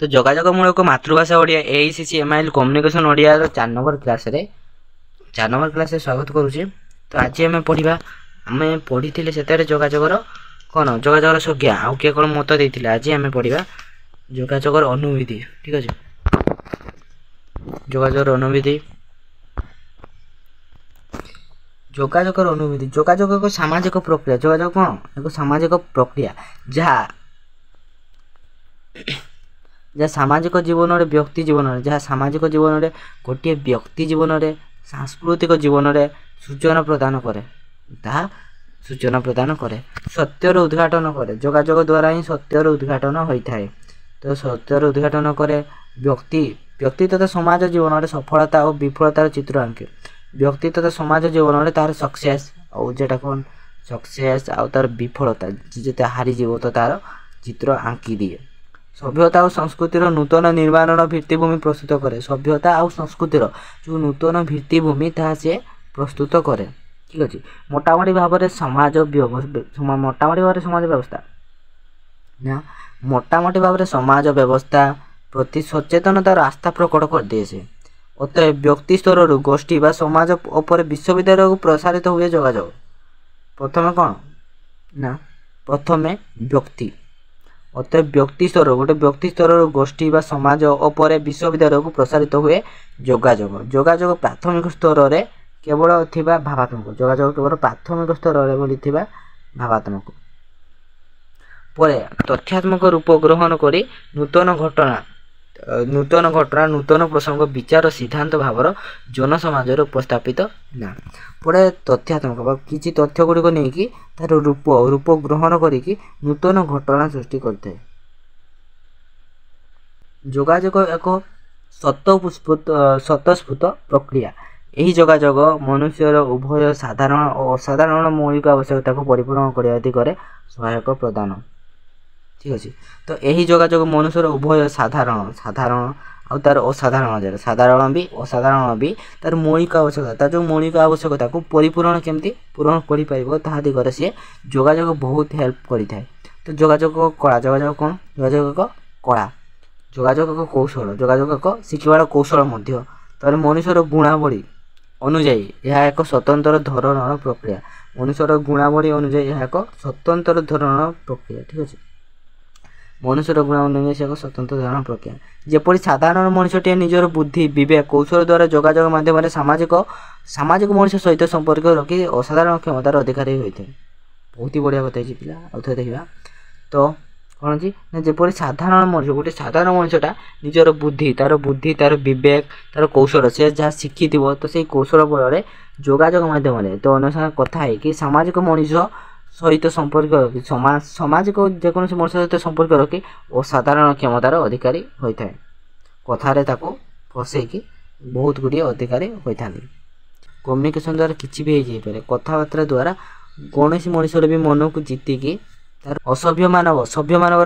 तो जोगाजोगमूलक मातृभाषा Odia AICC MIL communication Odia 4 number class रे 4 नंबर क्लास रे स्वागत करूची। तो आज आम पढ़ा आम पढ़ी से जोगाजोगर कौन जोगाजोगर संज्ञा आउ किए कौन मत देते आज आम पढ़ा जोगाजोगर अनुविधि। ठीक अच्छे जोगाजोगर अनुविधि जोगाजोगर अनुविधि जोगाजोग एक सामाजिक प्रक्रिया जोगाजोग कौन एक सामाजिक प्रक्रिया जहाँ जहाँ सामाजिक जीवन में व्यक्ति जीवन में जहाँ सामाजिक जीवन में गोटे व्यक्ति जीवन में सांस्कृतिक जीवन में सूचना प्रदान करे ताहा सूचना प्रदान करे सत्यर उद्घाटन करे जोगाजोग द्वारा ही सत्यर उद्घाटन होता है। तो सत्यर उद्घाटन करे व्यक्ति व्यक्ति तथा समाज जीवन में सफलता और विफलतार चित्र आंके व्यक्ति तथा समाज जीवन में तार सक्सेस और जेटा कौन सक्सेस आउ तार विफलता जिते हारीजीव तो तार चित्र आंकी दिए। सभ्यता और संस्कृतिर नूतन निर्माण भित्तिभूमि प्रस्तुत करे सभ्यता और संस्कृतिर जो नूतन भित्तिभूमि ता से प्रस्तुत करे। ठीक अच्छे मोटामोटी भाव में समाज मोटामोटी भाव समाज व्यवस्था ना मोटामोटी भाव में समाज व्यवस्था प्रति सचेतनतार आस्था प्रकट कर दिए से अतएव व्यक्ति स्तर गोष्ठी बा समाज उपर विश्वविद्यालय को प्रसारित हुए जोगाजोग प्रथम कौन ना प्रथम व्यक्ति अतएव व्यक्ति स्तर गोटे व्यक्ति स्तर गोष्ठी बा समाज उपर विश्वविद्यालय को प्रसारित हुए जोगाजोग जोगाजोग प्राथमिक स्तर रे केवल थिबा भावात्मक जोगाजोग केवल प्राथमिक स्तर रे बोली थिबा भावात्मक परे तथ्यात्मक रूप ग्रहण करी नूतन घटना नूतन प्रसंग विचार सिद्धांत भावर जन समाज उपस्थापित ना पड़े तथ्यात्मक किसी तथ्य गुड़िक नहीं तार रूप ग्रहण करी नूतन घटना सृष्टि करते। जोगाजोग एक स्वतःस्फूर्त प्रक्रिया यही जोगाजोग मनुष्यर उभय साधारण और असाधारण मौलिक आवश्यकता को परिपूर्ण करने दिगरे सहायक प्रदान। ठीक अच्छे तो यही जोगाजोग मनुष्यर उभय साधारण साधारण आउ तार असाधारण साधारण भी तार मौलिक आवश्यकता जो मौलिक आवश्यकता को परिपूर्ण केमती पूरण कर पार ता दिगरे सी जोगाजोग बहुत हेल्प करें। तो जोगाजोग कला जोगाजोग कौन जोगाजोग एक कला जोगाजोग एक कौशल जोगाजोग एक शिखिबार कौशल तर मनुष्यर गुणावली अनुजाई यह एक स्वतंत्र धरण प्रक्रिया मनुष्यर गुणावली अनुजाई यह एक स्वतंत्र धरण प्रक्रिया। ठीक अच्छे मनुष्यर गुणावली एक स्वतंत्र धरण प्रक्रिया जेपरी साधारण मनुष्यटे निजर बुद्धि विवेक कौशल द्वारा जोगाजोग माध्यम सामाजिक मनुष्य सहित संपर्क रखी असाधारण क्षमतार अधिकारी होता है। बहुत ही बढ़िया बताई पिला आउे देखा तो कौन जी ना जेपरी साधारण मनुष्य गोटे साधारण मनुष्यटा निजर बुद्धि तार विवेक तार कौशल से जहाँ शिखी तो से कौशल बल जोगाजोग माध्यम तो अन्य कथा है कि सामाजिक मनुष्य सहित संपर्क रखी सामाजिक जेको मनुष्य सहित संपर्क रखी असाधारण क्षमतार अधिकारी होता है कथार फसैकी बहुत गुड़िए अधिकारी होता है। कम्युनिकेशन द्वारा किसी भी हो पाए कथबार्ता द्वारा कौन मनुष्य भी मन को जीतिकी तार असभ्य मानव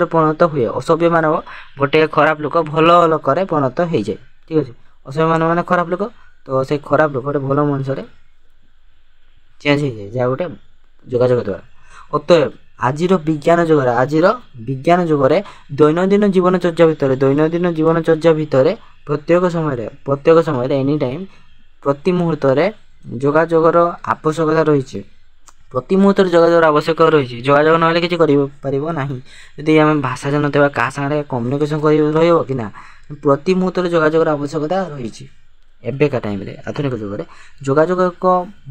परिणत हुए असभ्य मानव गोटे खराब लोक भल लोक परिणत हो जाए। ठीक अच्छे असभ्य मानव मान खराब लोक तो से खराब लोक गोटे भल मनुष्य चेंज हो जाए जहाँ गोटे जोगाजोग द्वारा। अतएव आज विज्ञान जुगे दैनंदिन जीवनचर्या भितर प्रत्येक समय एनी टाइम प्रति मुहूर्त जोगाजोगर आवश्यकता रही प्रति मुहूर्त जोगाजोग आवश्यक रही जोगाजोग ना कि ना यदि आम भाषा जानते क्या सागर कम्युनिकेशन कर कि ना प्रति मुहूर्त जोगाजोग आवश्यकता रही एबेका टाइम आधुनिक जुगे जोगाजोग एक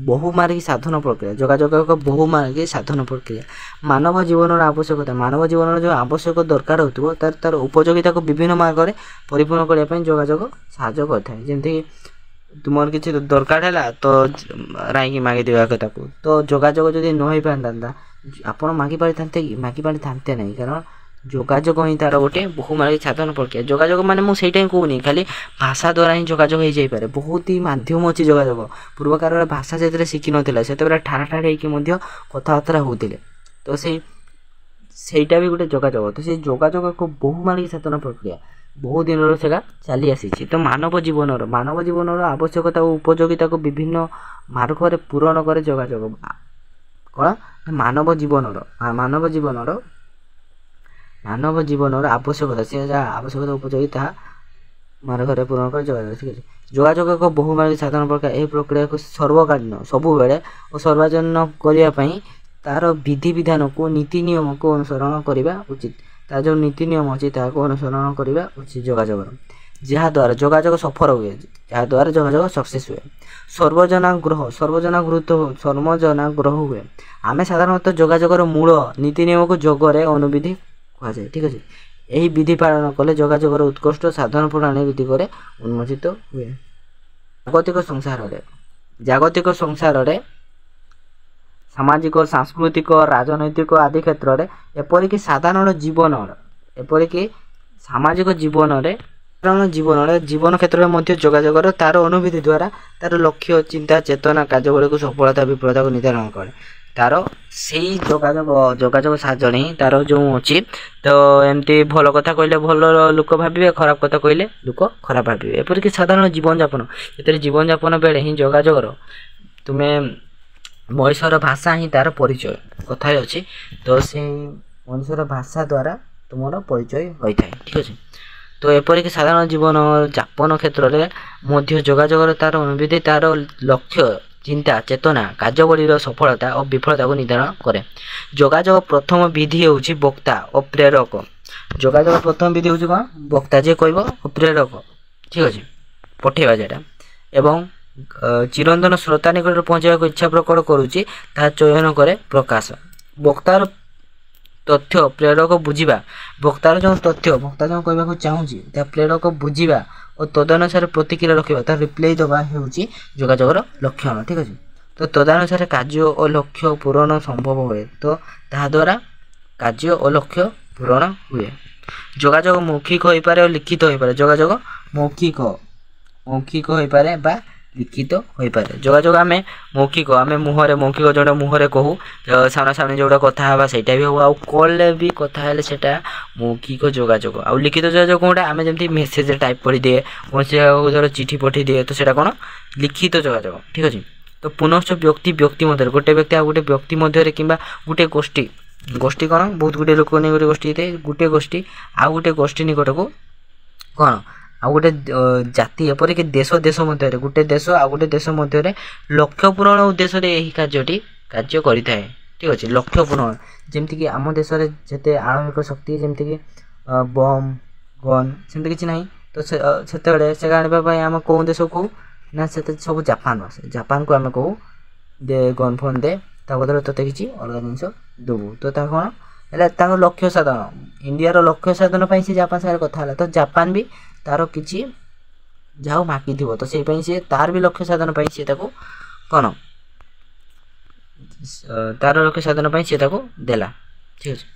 बहुमार्गी साधन प्रक्रिया जोगाजोग एक बहुमार्गी साधन प्रक्रिया मानव जीवन आवश्यकता मानव जीवन जो आवश्यक दरकार हो तार उपयोगिता को विभिन्न मार्ग में परिपूर्ण करने जोगाजोग साहाय्य करता है। जमती तुम किसी दरकार है तो राइकी मागी देवा कथा को तो जोगाजोग जब न हो पाता आप मागी पारि था नहीं कारण जोगाजोग ही तार गोटे बहुमार्गी साधन प्रक्रिया जोगाजोग माने मुझे कहूनी खाली भाषा द्वारा ही जोगाजोग हो जाए बहुत ही माध्यम अच्छी जोगाजोग पूर्व काल भाषा से शिखि ना से ठाड़ होकर कथबार्ता होते तो सेटा भी गोटे जोगाजोग तो से जोगाजोग एक बहुमार्गी साधन प्रक्रिया बहुत दिन से चली आसी। तो मानव जीवन आवश्यकता और उपयोगिता को विभिन्न मार्ग में पूरण करे जोगाजोग कौन मानव जीवन ମାନବ ଜୀବନର ଆବଶ୍ୟକତା ସେ ଯାହା ଆବଶ୍ୟକତା ଉପଯୋଗୀ ତାହା ମାର୍ଗରେ ପୂରଣ କରି ଯୋଗାଯୋଗ ଠିକ୍ ଅଛି। ଯୋଗାଯୋଗ ଏକ ବହୁମାର୍ଗୀ ସାଧାରଣ ପ୍ରକ୍ରିୟା। ଏହି ପ୍ରକ୍ରିୟାକୁ ସର୍ବକାଳୀନ ସବୁବେଳେ ଓ ସର୍ବାଜନୀନ କରିବା ପାଇଁ ତାର ବିଧିବିଧାନକୁ ନୀତି ନିୟମକୁ ଅନୁସରଣ କରିବା ଉଚିତ। ତାର ଯେଉଁ ନୀତି ନିୟମ ଅଛି ତାହାକୁ ଅନୁସରଣ କରିବା ଉଚିତ ଯୋଗାଯୋଗର, ଯାହାଦ୍ୱାରା ଯୋଗାଯୋଗ ସଫଳ ହୁଏ, ଯାହାଦ୍ୱାରା ଯୋଗାଯୋଗ ସକ୍ସେସ୍ ହୁଏ। ସର୍ବଜନାଗ୍ରହ ହୁଏ। ଆମେ ସାଧାରଣତଃ ଯୋଗାଯୋଗର ମୂଳ ନୀତି ନିୟମକୁ ଯୋଗରେ ଅନୁବିଧି କୁହାଯାଏ ଠିକ୍ ଅଛି। ଏହି ବିଧି ପାଳନ କଲେ ଯୋଗାଯୋଗର ଉତ୍କୃଷ୍ଟ ସାଧନ ପ୍ରଣାଳୀ ଦିଗରେ ଉନ୍ମୋଚିତ ହୁଏ। ଜାଗତିକ ସଂସାରରେ ସାମାଜିକ ସାଂସ୍କୃତିକ ରାଜନୈତିକ ଆଦି କ୍ଷେତ୍ରରେ ଏପରିକି ସାମାଜିକ ଜୀବନରେ ଜୀବନ କ୍ଷେତ୍ରରେ ମଧ୍ୟ ଯୋଗାଯୋଗର ତାର ଅନୁଭୂତି ଦ୍ୱାରା ତାର ଲକ୍ଷ୍ୟ ଚିନ୍ତା ଚେତନା କାର୍ଯ୍ୟଗୁଡ଼ିକୁ ସଫଳତା ବିଫଳତାକୁ ନିର୍ଦ୍ଧାରଣ କରେ। ତାର ସେଇ ଯୋଗାଯୋଗ ସାହାଯ୍ୟରେ ହିଁ ତାର ଯେଉଁ ଅଛି ତ ଏମିତି ଭଲ କଥା କହିଲେ ଭଲ ଲୋକ ଭାବିବେ, ଖରାପ କଥା କହିଲେ ଲୋକ ଖରାପ ଭାବିବେ। ଏପରିକି ସାଧାରଣ ଜୀବନଯାପନ ଏଥିରେ ଜୀବନଯାପନ ବେଳେ ହିଁ ଯୋଗାଯୋଗର ତୁମେ ମଣିଷର ଭାଷା ହିଁ ତାର ପରିଚୟ କଥାରେ ଅଛି। ତ ସେଇ ମଣିଷର ଭାଷା ଦ୍ୱାରା ତୁମର ପରିଚୟ ହୋଇଥାଏ ଠିକ୍ ଅଛି। ତ ଏପରିକି ସାଧାରଣ ଜୀବନ ଯାପନ କ୍ଷେତ୍ରରେ ମଧ୍ୟ ଯୋଗାଯୋଗର ତାର ଅନୁଭୂତି ତାର ଲକ୍ଷ୍ୟ ଚିନ୍ତା ଚେତନା କାର୍ଯ୍ୟବଳୀର ସଫଳତା ଓ ବିଫଳତାକୁ ନିର୍ଦ୍ଧାରଣ କରେ। ଯୋଗାଯୋଗ ପ୍ରଥମ ବିଧି ହେଉଛି ବକ୍ତା ଓ ପ୍ରେରକ। ଯୋଗାଯୋଗ ପ୍ରଥମ ବିଧି ହେଉଛି କ'ଣ? ବକ୍ତା ଯିଏ କହିବ ଓ ପ୍ରେରକ ଠିକ୍ ଅଛି, ପଠେଇବା ଯେଟା ଏବଂ ଚିରନ୍ତନ ଶ୍ରୋତା ନିକଟରେ ପହଞ୍ଚାଇବାକୁ ଇଚ୍ଛା ପ୍ରକଟ କରୁଛି ତାହା ଚୟନ କରେ ପ୍ରକାଶ। ବକ୍ତାର ତଥ୍ୟ ପ୍ରେରକ ବୁଝିବା, ବକ୍ତାର ଯେଉଁ ତଥ୍ୟ ବକ୍ତା ଯେଉଁ କହିବାକୁ ଚାହୁଁଛି ତାହା ପ୍ରେରକ ବୁଝିବା ଓ ତଦନୁସାରେ ପ୍ରତିକ୍ରିୟା ରଖିବା ତାହା ରିପ୍ଲାଇ ଦେବା ହେଉଛି ଯୋଗାଯୋଗର ଲକ୍ଷଣ ଠିକ୍ ଅଛି। ତ ତଦନୁସାରେ କାର୍ଯ୍ୟ ଓ ଲକ୍ଷ୍ୟ ପୂରଣ ସମ୍ଭବ ହୁଏ। ତ ତାହାଦ୍ୱାରା କାର୍ଯ୍ୟ ଓ ଲକ୍ଷ୍ୟ ପୂରଣ ହୁଏ। ଯୋଗାଯୋଗ ମୌଖିକ ହୋଇପାରେ ଓ ଲିଖିତ ହୋଇପାରେ। ଯୋଗାଯୋଗ ମୌଖିକ ହୋଇପାରେ ବା ଲିଖିତ ହୋଇପାରେ। ଯୋଗାଯୋଗ ଆମେ ମୌଖିକ ଯେଉଁଟା ମୁହଁରେ କହୁ, ସାମ୍ନାସାମ୍ନି ଯେଉଁଟା କଥା ହେବା ସେଇଟା ବି ହବ, ଆଉ କଲ୍ରେ ବି କଥା ହେଲେ ସେଇଟା ମୌଖିକ ଯୋଗାଯୋଗ। ଆଉ ଲିଖିତ ଯୋଗାଯୋଗ କେଉଁଟା? ଆମେ ଯେମିତି ମେସେଜ୍ ଟାଇପ୍ କରିଦିଏ, କୌଣସି ଧର ଚିଠି ପଠାଇଦିଏ, ତ ସେଇଟା କ'ଣ? ଲିଖିତ ଯୋଗାଯୋଗ ଠିକ୍ ଅଛି। ତ ପୁନଶ୍ଚ ବ୍ୟକ୍ତି ମଧ୍ୟରେ ଗୋଟେ ବ୍ୟକ୍ତି ଆଉ ଗୋଟେ ବ୍ୟକ୍ତି ମଧ୍ୟରେ କିମ୍ବା ଗୋଟେ ଗୋଷ୍ଠୀ କ'ଣ ବହୁତ ଗୁଡ଼ିଏ ଲୋକ ନେଇ ଗୋଟେ ଗୋଷ୍ଠୀ ହେଇଥାଏ, ଗୋଟେ ଗୋଷ୍ଠୀ ଆଉ ଗୋଟେ ଗୋଷ୍ଠୀ ନିକଟକୁ କ'ଣ ଆଉ ଗୋଟେ ଜାତି ଏପରିକି ଦେଶ ମଧ୍ୟରେ ଗୋଟେ ଦେଶ ଆଉ ଗୋଟେ ଦେଶ ମଧ୍ୟରେ ଲକ୍ଷ୍ୟ ପୂରଣ ଉଦ୍ଦେଶ୍ୟରେ ଏହି କାର୍ଯ୍ୟ କରିଥାଏ ଠିକ୍ ଅଛି। ଲକ୍ଷ୍ୟ ପୂରଣ ଯେମିତିକି ଆମ ଦେଶରେ ଯେତେ ଆଣବିକ ଶକ୍ତି ଯେମିତିକି ବମ୍ ଗନ୍ ସେମିତି କିଛି ନାହିଁ, ତ ସେତେବେଳେ ସେ ଆଣିବା ପାଇଁ ଆମେ କେଉଁ ଦେଶକୁ କହୁ ନା ସେତେ ସବୁ ଜାପାନକୁ ଆମେ କହୁ ଦେ ଗନ୍ ଫୋନ୍ ଦେ, ତା ବଦଳରେ ତୋତେ କିଛି ଅଲଗା ଜିନିଷ ଦେବୁ। ତ ତା କ'ଣ ହେଲା ତାଙ୍କ ଲକ୍ଷ୍ୟ ସାଧନ, ଇଣ୍ଡିଆର ଲକ୍ଷ୍ୟ ସାଧନ ପାଇଁ ସେ ଜାପାନ ସାଙ୍ଗରେ କଥା ହେଲା। ତ ଜାପାନ ବି ତାର କିଛି ଯାହା ମାଗିଥିବ ତ ସେଇ ପାଇଁ ସିଏ ତାର ବି ଲକ୍ଷ୍ୟ ସାଧନ ପାଇଁ ସିଏ ତାକୁ କ'ଣ ତାର ଲକ୍ଷ୍ୟ ସାଧନ ପାଇଁ ସିଏ ତାକୁ ଦେଲା ଠିକ୍ ଅଛି।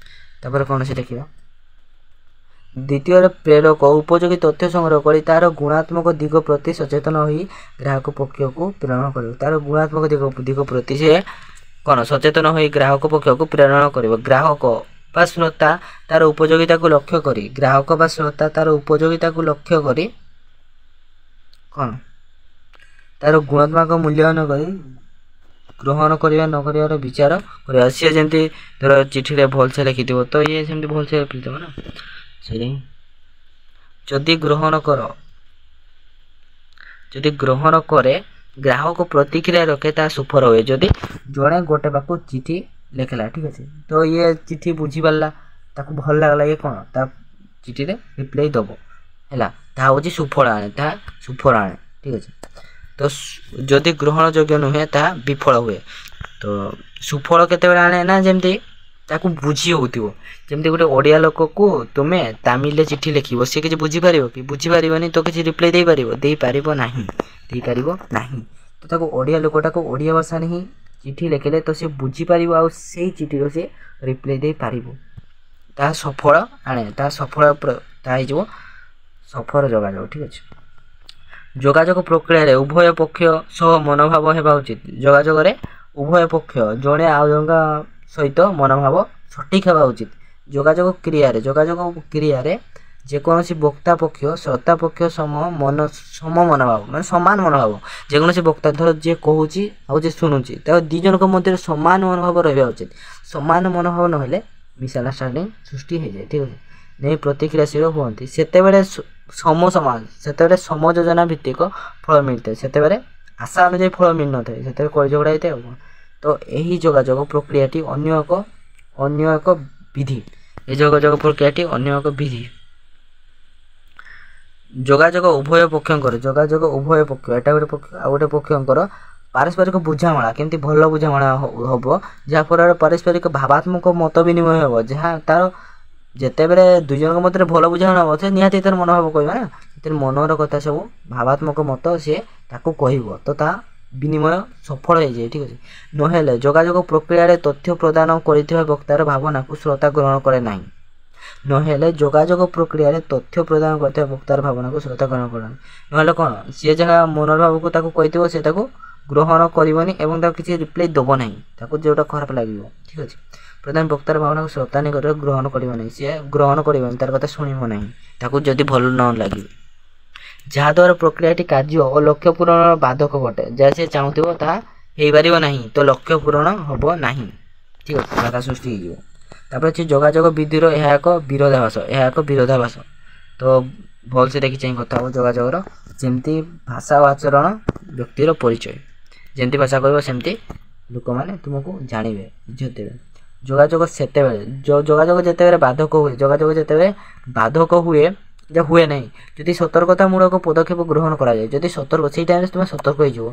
ତାପରେ କ'ଣ ସେ ଦେଖିବା। ଦ୍ୱିତୀୟରେ ପ୍ରେରକ ଉପଯୋଗୀ ତଥ୍ୟ ସଂଗ୍ରହ କରି ତାର ଗୁଣାତ୍ମକ ଦିଗ ପ୍ରତି ସଚେତନ ହୋଇ ଗ୍ରାହକ ପକ୍ଷକୁ ପ୍ରେରଣ କରିବ। ତାର ଗୁଣାତ୍ମକ ଦିଗ ପ୍ରତି ସେ କ'ଣ ସଚେତନ ହୋଇ ଗ୍ରାହକ ପକ୍ଷକୁ ପ୍ରେରଣ କରିବ। ଗ୍ରାହକ ବା ଶ୍ରୋତା ତାର ଉପଯୋଗିତାକୁ ଲକ୍ଷ୍ୟ କରି କ'ଣ ତାର ଗୁଣାତ୍ମକ ମୂଲ୍ୟାୟନ କରି ଗ୍ରହଣ କରିବା ନ କରିବାର ବିଚାର କରିବା। ସିଏ ଯେମିତି ଧର ଚିଠିରେ ଭଲସେ ଲେଖିଥିବ ତ ଇଏ ସେମିତି ଭଲସେ ଲେଖିଥିବ ନା, ସେଇ ଯଦି ଗ୍ରହଣ କରେ ଗ୍ରାହକ ପ୍ରତିକ୍ରିୟା ରଖେ ତାହା ସୁଫଳ ହୁଏ। ଯଦି ଜଣେ ଗୋଟେ ପାଖକୁ ଚିଠି ଲେଖିଲା ଠିକ୍ ଅଛି, ତ ଇଏ ଚିଠି ବୁଝିପାରିଲା, ତାକୁ ଭଲ ଲାଗିଲା, ଇଏ କ'ଣ ତା ଚିଠିରେ ରିପ୍ଲାଇ ଦେବ ହେଲା, ତାହା ହେଉଛି ସୁଫଳ ଆଣେ ଠିକ୍ ଅଛି। ତ ଯଦି ଗ୍ରହଣ ଯୋଗ୍ୟ ନୁହେଁ ତାହା ବିଫଳ ହୁଏ। ତ ସୁଫଳ କେତେବେଳେ ଆଣେ ନା ଯେମିତି ତାକୁ ବୁଝି ହେଉଥିବ, ଯେମିତି ଗୋଟେ ଓଡ଼ିଆ ଲୋକକୁ ତୁମେ ତାମିଲରେ ଚିଠି ଲେଖିବ, ସେ କିଛି ବୁଝିପାରିବ କି? ବୁଝିପାରିବନି, ତ କିଛି ରିପ୍ଲାଇ ଦେଇପାରିବ ନାହିଁ। ତ ତାକୁ ଓଡ଼ିଆ ଲୋକଟାକୁ ଓଡ଼ିଆ ଭାଷାରେ ହିଁ ଚିଠି ଲେଖିଲେ ତ ସେ ବୁଝିପାରିବ ଆଉ ସେଇ ଚିଠିର ସେ ରିପ୍ଲାଇ ଦେଇପାରିବ, ତାହା ସଫଳ ଆଣେ, ତାହା ହେଇଯିବ ସଫଳ ଯୋଗାଯୋଗ ଠିକ୍ ଅଛି। ଯୋଗାଯୋଗ ପ୍ରକ୍ରିୟାରେ ଉଭୟ ପକ୍ଷ ସହ ମନୋଭାବ ହେବା ଉଚିତ। ଯୋଗାଯୋଗରେ ଉଭୟ ପକ୍ଷ ଜଣେ ଆଉ ଜଣଙ୍କ ସହିତ ମନୋଭାବ ସଠିକ୍ ହେବା ଉଚିତ। ଯୋଗାଯୋଗ କ୍ରିୟାରେ ଯେକୌଣସି ବକ୍ତା ପକ୍ଷ ଶ୍ରୋତା ପକ୍ଷ ସମାନ ମନୋଭାବ ଯେକୌଣସି ବକ୍ତା ଧର ଯିଏ କହୁଛି ଆଉ ଯିଏ ଶୁଣୁଛି ତ ଦୁଇ ଜଣଙ୍କ ମଧ୍ୟରେ ସମାନ ମନୋଭାବ ରହିବା ଉଚିତ। ସମାନ ମନୋଭାବ ନହେଲେ ମିସ୍ଅଣ୍ଡରଷ୍ଟାଣ୍ଡିଂ ସୃଷ୍ଟି ହେଇଯାଏ ଠିକ୍ ଅଛି। ନେଇ ପ୍ରତିକ୍ରିୟାଶୀଳ ହୁଅନ୍ତି ସେତେବେଳେ ସେତେବେଳେ ସମଯୋଜନା ଭିତ୍ତିକ ଫଳ ମିଳିଥାଏ। ସେତେବେଳେ ଆଶା ଅନୁଯାୟୀ ଫଳ ମିଳିନଥାଏ, ସେତେବେଳେ କଳିଝଗଡ଼ା ହେଇଥାଏ ଆଉ। ତ ଏହି ଯୋଗାଯୋଗ ପ୍ରକ୍ରିୟାଟି ଅନ୍ୟ ଏକ ବିଧି। এই ଯୋଗାଯୋଗ ପ୍ରକ୍ରିୟାଟି ଅନ୍ୟ ଏକ ବିଧି। ଯୋଗାଯୋଗ ଉଭୟ ପକ୍ଷଙ୍କର ଏଟା ଗୋଟେ ପକ୍ଷ ଆଉ ଗୋଟେ ପକ୍ଷଙ୍କର ପାରସ୍ପରିକ ବୁଝାମଣା କେମିତି ଭଲ ବୁଝାମଣା ହବ, ଯାହାଫଳରେ ପାରସ୍ପରିକ ଭାବାତ୍ମକ ମତ ବିନିମୟ ହେବ। ଯାହା ତାର ଯେତେବେଳେ ଦୁଇ ଜଣଙ୍କ ମଧ୍ୟରେ ଭଲ ବୁଝାମଣା ହେବ, ସେ ନିହାତି ତାର ମନୋଭାବ କହିବ ନା, ସେଥିରେ ମନର କଥା ସବୁ ଭାବାତ୍ମକ ମତ ସିଏ ତାକୁ କହିବ, ତ ତା ବିନିମୟ ସଫଳ ହେଇଯାଏ। ଠିକ୍ ଅଛି। ନହେଲେ ଯୋଗାଯୋଗ ପ୍ରକ୍ରିୟାରେ ତଥ୍ୟ ପ୍ରଦାନ କରିଥିବା ବକ୍ତାର ଭାବନାକୁ ଶ୍ରୋତା ଗ୍ରହଣ କରେ ନାହିଁ। ନହେଲେ ଯୋଗାଯୋଗ ପ୍ରକ୍ରିୟାରେ ତଥ୍ୟ ପ୍ରଦାନ କରିଥିବା ବକ୍ତାର ଭାବନାକୁ ଶ୍ରୋତା ଗ୍ରହଣ କରେ ନାହିଁ। ନହେଲେ କ'ଣ, ସିଏ ଯାହା ମନୋଭାବକୁ ତାକୁ କହିଥିବ ସେ ତାକୁ ଗ୍ରହଣ କରିବନି ଏବଂ ତାକୁ କିଛି ରିପ୍ଲାଏ ଦେବ ନାହିଁ, ତାକୁ ଯେଉଁଟା ଖରାପ ଲାଗିବ। ଠିକ୍ ଅଛି। ପ୍ରଥମେ ବକ୍ତାର ଭାବନାକୁ ଶ୍ରୋତା ନିକଟରେ ଗ୍ରହଣ କରିବ ନାହିଁ, ସିଏ ଗ୍ରହଣ କରିବନି, ତାର କଥା ଶୁଣିବ ନାହିଁ, ତାକୁ ଯଦି ଭଲ ନ ଲାଗିବ, ଯାହାଦ୍ୱାରା ପ୍ରକ୍ରିୟାଟି କାର୍ଯ୍ୟ ଓ ଲକ୍ଷ୍ୟ ପୂରଣର ବାଧକ ଘଟେ। ଯାହା ସେ ଚାହୁଁଥିବ ତାହା ହେଇପାରିବ ନାହିଁ, ତ ଲକ୍ଷ୍ୟ ପୂରଣ ହେବ ନାହିଁ। ଠିକ୍ ଅଛି, ବାଧା ସୃଷ୍ଟି ହେଇଯିବ। ତାପରେ ଅଛି ଯୋଗାଯୋଗ ବିଧିର ଏହା ଏକ ବିରୋଧାଭାସ। ତ ଭଲସେ ଦେଖି ଚାହିଁ କଥା ହେବ ଯୋଗାଯୋଗର। ଯେମିତି ଭାଷା ଓ ଆଚରଣ ବ୍ୟକ୍ତିର ପରିଚୟ, ଯେମିତି ଭାଷା କହିବ ସେମିତି ଲୋକମାନେ ତୁମକୁ ଜାଣିବେ, ଇଜ୍ଜତ ଦେବେ। ଯୋଗାଯୋଗ ଯେତେବେଳେ ବାଧକ ହୁଏ ଯେ ହୁଏ ନାହିଁ, ଯଦି ସତର୍କତାମୂଳକ ପଦକ୍ଷେପ ଗ୍ରହଣ କରାଯାଏ, ଯଦି ସେଇ ଟାଇମ୍ରେ ତୁମେ ସତର୍କ ହେଇଯିବ,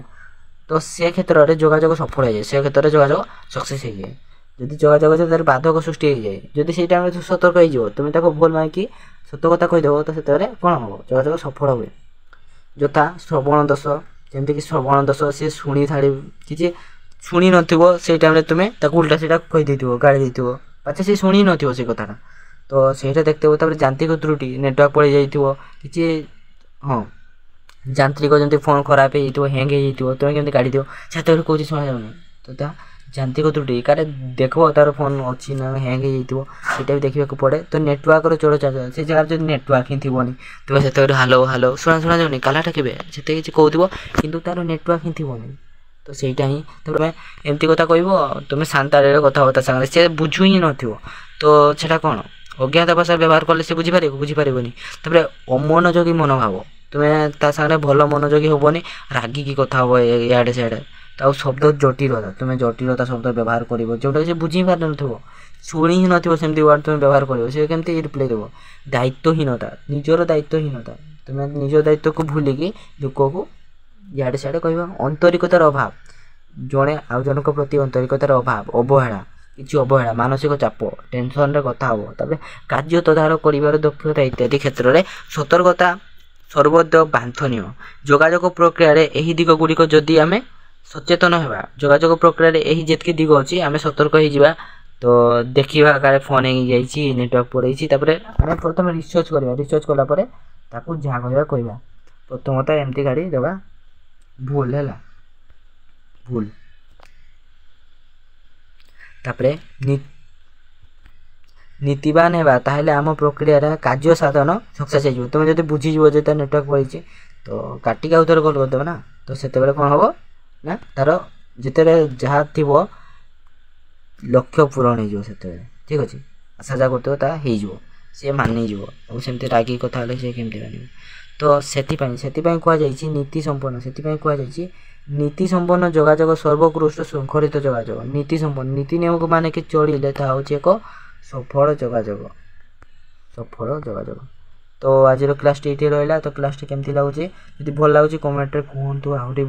ତ ସେ କ୍ଷେତ୍ରରେ ଯୋଗାଯୋଗ ସଫଳ ହେଇଯାଏ, ସେ କ୍ଷେତ୍ରରେ ଯୋଗାଯୋଗ ସକ୍ସେସ୍ ହେଇଯାଏ। ଯଦି ଯୋଗାଯୋଗ ଯେତେବେଳେ ବାଧକ ସୃଷ୍ଟି ହେଇଯାଏ, ଯଦି ସେଇ ଟାଇମ୍ରେ ସତର୍କ ହେଇଯିବ, ତୁମେ ତାକୁ ଭୁଲ ମାଗିକି ସତ କଥା କହିଦେବ, ତ ସେତେବେଳେ କ'ଣ ହେବ, ଯୋଗାଯୋଗ ସଫଳ ହୁଏ। ଯଥା ଶ୍ରବଣ ଦୋଷ, ଯେମିତିକି ଶ୍ରବଣ ଦୋଷ, ସିଏ କିଛି ଶୁଣି ନଥିବ, ସେଇ ଟାଇମ୍ରେ ତୁମେ ତାକୁ ଉଲ୍ଟା ସେଇଟା କହିଦେଇଥିବ, ଗାଳି ଦେଇଥିବ, ପାଛେ ସେ ଶୁଣି ନଥିବ ସେ କଥାଟା, ତ ସେଇଟା ଦେଖିଥିବ। ତାପରେ ଯାନ୍ତ୍ରିକ ତ୍ରୁଟି, ନେଟୱାର୍କ ପଳେଇ ଯାଇଥିବ, କିଛି ଯାନ୍ତ୍ରିକ ଯେମିତି ଫୋନ୍ ଖରାପ ହେଇଯାଇଥିବ, ହ୍ୟାଙ୍ଗ ହେଇଯାଇଥିବ, ତୁମେ କେମିତି କାଢ଼ିଥିବ, ସେତେବେଳେ କହୁଛି ଶୁଣାଯାଉନି, ତ ତା ଯାନ୍ତ୍ରିକ ତ୍ରୁଟି କାଳେ ଦେଖିବ ତାର ଫୋନ୍ ଅଛି ନା ହ୍ୟାଙ୍ଗ ହେଇଯାଇଥିବ, ସେଇଟା ବି ଦେଖିବାକୁ ପଡ଼େ। ତ ନେଟୱାର୍କର ଚଳଚାଞ୍ଚଳ, ସେ ଜାଗାରେ ଯଦି ନେଟୱାର୍କ ହିଁ ଥିବନି, ତୁମେ ସେତେବେଳେ ହ୍ୟାଲୋ ଶୁଣାଯାଉନି, କାଲାଟା କେବେ ସେତେ କିଛି କହୁଥିବ, କିନ୍ତୁ ତାର ନେଟୱାର୍କ ହିଁ ଥିବନି, ତ ସେଇଟା ହିଁ ତୁମେ ଏମିତି କଥା କହିବ, ତୁମେ ଶାନ୍ତାଳରେ କଥା ହେବ ତା ସାଙ୍ଗରେ, ସେ ବୁଝୁ ହିଁ ନଥିବ, ତ ସେଇଟା କ'ଣ, ଅଜ୍ଞାତ ଭାଷା ବ୍ୟବହାର କଲେ ସେ ବୁଝିପାରିବନି। ତାପରେ ଅମନୋଯୋଗୀ ମନୋଭାବ, ତୁମେ ତା ସାଙ୍ଗରେ ଭଲ ମନୋଯୋଗୀ ହେବନି, ରାଗିକି କଥା ହେବ ଇଆଡ଼େ ସିଆଡ଼େ। ଆଉ ଶବ୍ଦ ଜଟିଳତା, ତୁମେ ଜଟିଳତା ଶବ୍ଦ ବ୍ୟବହାର କରିବ, ଯେଉଁଟାକି ସେ ବୁଝି ପାରୁନଥିବ, ଶୁଣି ହିଁ ନଥିବ, ସେମିତି ୱାର୍ଡ଼ ତୁମେ ବ୍ୟବହାର କରିବ, ସେ କେମିତି ରିପ୍ଲାଏ ଦେବ। ଦାୟିତ୍ୱହୀନତା, ନିଜର ଦାୟିତ୍ୱହୀନତା, ତୁମେ ନିଜ ଦାୟିତ୍ୱକୁ ଭୁଲିକି ଲୋକକୁ ଇଆଡ଼େ ସିଆଡ଼େ କହିବା। ଆନ୍ତରିକତାର ଅଭାବ, ଜଣେ ଆଉ ଜଣଙ୍କ ପ୍ରତି ଆନ୍ତରିକତାର ଅଭାବ, ଅବହେଳା, ମାନସିକ ଚାପ, ଟେନସନରେ କଥା ହେବ। ତାପରେ କାର୍ଯ୍ୟ ତଦାରଖ କରିବାର ଦକ୍ଷତା ଇତ୍ୟାଦି କ୍ଷେତ୍ରରେ ସତର୍କତା ସର୍ବଦା ବାଞ୍ଛନୀୟ। ଯୋଗାଯୋଗ ପ୍ରକ୍ରିୟାରେ ଏହି ଦିଗ ଗୁଡ଼ିକ ଯଦି ଆମେ ସଚେତନ ହେବା, ଯୋଗାଯୋଗ ପ୍ରକ୍ରିୟାରେ ଏହି ଯେତିକି ଦିଗ ଅଛି ଆମେ ସତର୍କ ହେଇଯିବା, ତ ଦେଖିବା କାଳେ ଫୋନ୍ ହେଇଯାଇଛି, ନେଟୱାର୍କ ପଳେଇଛି, ତାପରେ ଆମେ ପ୍ରଥମେ ରିସର୍ଚ୍ଚ କରିବା, ରିସର୍ଚ୍ଚ କଲା ପରେ ତାକୁ ଯାହା କହିବା। ପ୍ରଥମତଃ ଏମିତି ଗାଡ଼ି ଦେବା ଭୁଲ ହେଲା, ଭୁଲ। ତାପରେ ନୀତିବାନ ହେବା, ତାହେଲେ ଆମ ପ୍ରକ୍ରିୟାରେ କାର୍ଯ୍ୟ ସାଧନ ସକ୍ସେସ୍ ହେଇଯିବ। ତୁମେ ଯଦି ବୁଝିଯିବ ଯେ ତାର ନେଟୱାର୍କ ପଳେଇଛି, ତ କାଟିକି ଆଉ ଥରେ କଲ୍ କରିଦେବ ନା, ତ ସେତେବେଳେ କ'ଣ ହେବ ନା, ତାର ଯେତେବେଳେ ଯାହା ଥିବ ଲକ୍ଷ୍ୟ ପୂରଣ ହେଇଯିବ ସେତେବେଳେ। ଠିକ୍ ଅଛି, ଆଶା ଯାହା କରୁଥିବ ତାହା ହେଇଯିବ, ସିଏ ମାନିଯିବ। ଆଉ ସେମିତି ରାଗିକି କଥା ହେଲେ ସିଏ କେମିତି ମାନିବ। ତ ସେଥିପାଇଁ କୁହାଯାଇଛି ନୀତି ସମ୍ପନ୍ନ ଯୋଗାଯୋଗ ସର୍ବୋତ୍କୃଷ୍ଟ ଶୃଙ୍ଖଳିତ ଯୋଗାଯୋଗ। ନୀତି ନିୟମକୁ ମାନିକି ଚଳିଲେ ତାହା ହେଉଛି ଏକ ସଫଳ ଯୋଗାଯୋଗ। ତ ଆଜିର କ୍ଲାସ୍ଟି ଏଇଠି ରହିଲା। ତ କ୍ଲାସ୍ଟି କେମିତି ଲାଗୁଛି, ଯଦି ଭଲ ଲାଗୁଛି କମେଣ୍ଟରେ କୁହନ୍ତୁ। ଆହୁରି